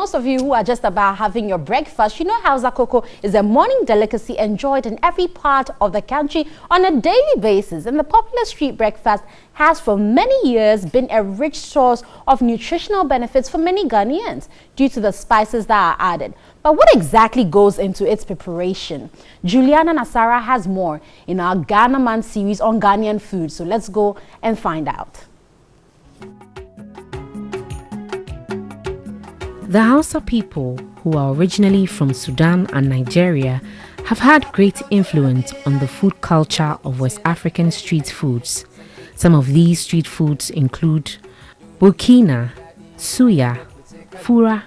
most of you who are just about having your breakfast, you know Hausa cocoa is a morning delicacy enjoyed in every part of the country on a daily basis. And the popular street breakfast has for many years been a rich source of nutritional benefits for many Ghanaians due to the spices that are added. But what exactly goes into its preparation? Juliana Nasara has more in our Ghana Man series on Ghanaian food. So let's go and find out. The Hausa people, who are originally from Sudan and Nigeria, have had great influence on the food culture of West African street foods. Some of these street foods include Burkina, Suya, Fura,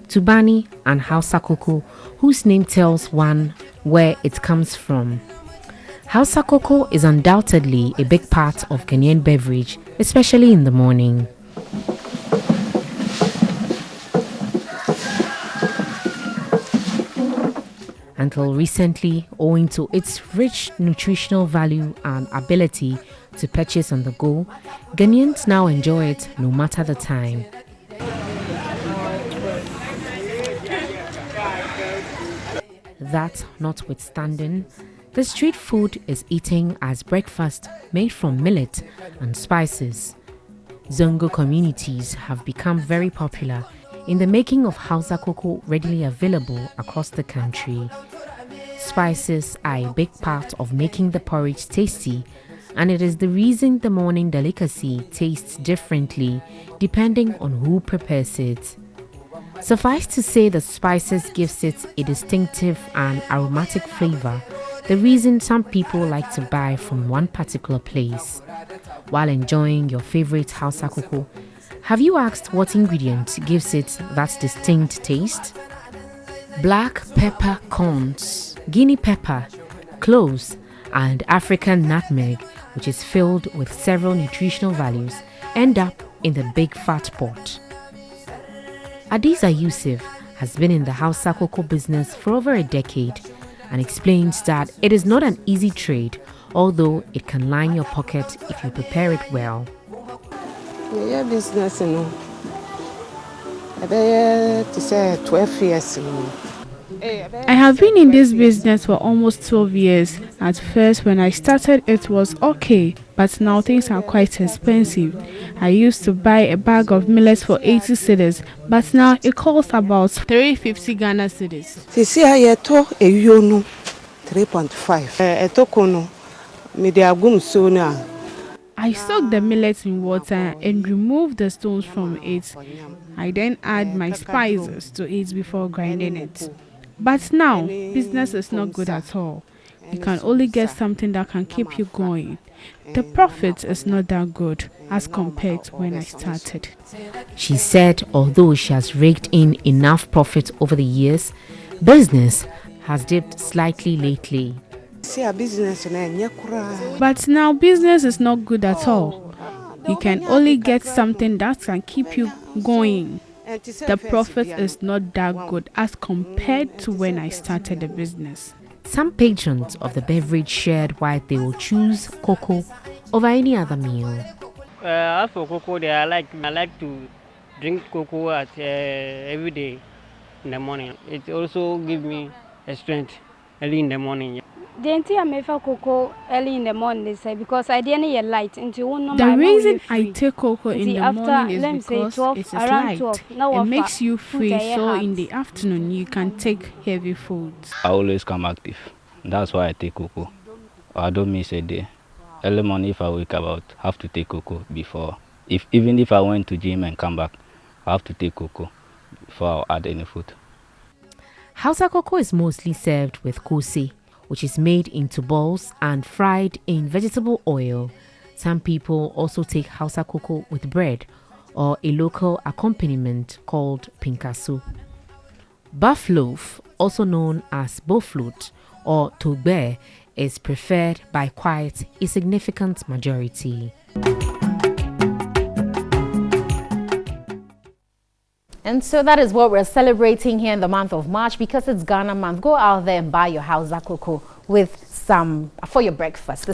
Tubani and Hausa cocoa, whose name tells one where it comes from. Hausa cocoa is undoubtedly a big part of Ghanaian beverage, especially in the morning. Until recently, owing to its rich nutritional value and ability to purchase on the go, Ghanaians now enjoy it no matter the time. That notwithstanding, the street food is eaten as breakfast made from millet and spices. Zongo communities have become very popular in the making of Hausa cocoa readily available across the country. Spices are a big part of making the porridge tasty, and it is the reason the morning delicacy tastes differently depending on who prepares it. Suffice to say the spices gives it a distinctive and aromatic flavor, the reason some people like to buy from one particular place. While enjoying your favorite Hausa cocoa, have you asked what ingredient gives it that distinct taste? Black pepper corns, guinea pepper, cloves, and African nutmeg, which is filled with several nutritional values, end up in the big fat pot. Adisa Yusuf has been in the Hausa cocoa business for over a decade and explains that it is not an easy trade, although it can line your pocket if you prepare it well. Yeah, business, you know. To say 12 years. I have been in this business for almost 12 years. At first, when I started, it was okay, but now things are quite expensive. I used to buy a bag of millets for 80 cedis, but now it costs about 350 Ghana cedis. This year, I took a euro 3.5. I took on medium soon. I soak the millet in water and remove the stones from it. I then add my spices to it before grinding it. But now, business is not good at all. You can only get something that can keep you going. The profit is not that good as compared to when I started. She said although she has raked in enough profit over the years, business has dipped slightly lately. But now business is not good at all. You can only get something that can keep you going. The profit is not that good as compared to when I started the business. Some patrons of the beverage shared why they will choose cocoa over any other meal. As for cocoa, I like to drink cocoa every day in the morning. It also gives me a strength early in the morning. The entire cocoa early in the morning is because I didn't get light until the reason I take cocoa in the morning is because it is light. It makes you free, so in the afternoon you can take heavy foods. I always come active. That's why I take cocoa. I don't miss a day. Early morning, if I wake up, I have to take cocoa before. Even if I went to gym and come back, I have to take cocoa before I add any food. Hausa cocoa is mostly served with kose, which is made into balls and fried in vegetable oil. Some people also take Hausa cocoa with bread or a local accompaniment called pinkasu. Buff loaf, also known as boflute or togbe, is preferred by quite a significant majority. And so that is what we're celebrating here in the month of March because it's Ghana month. Go out there and buy your Hausa cocoa with some for your breakfast.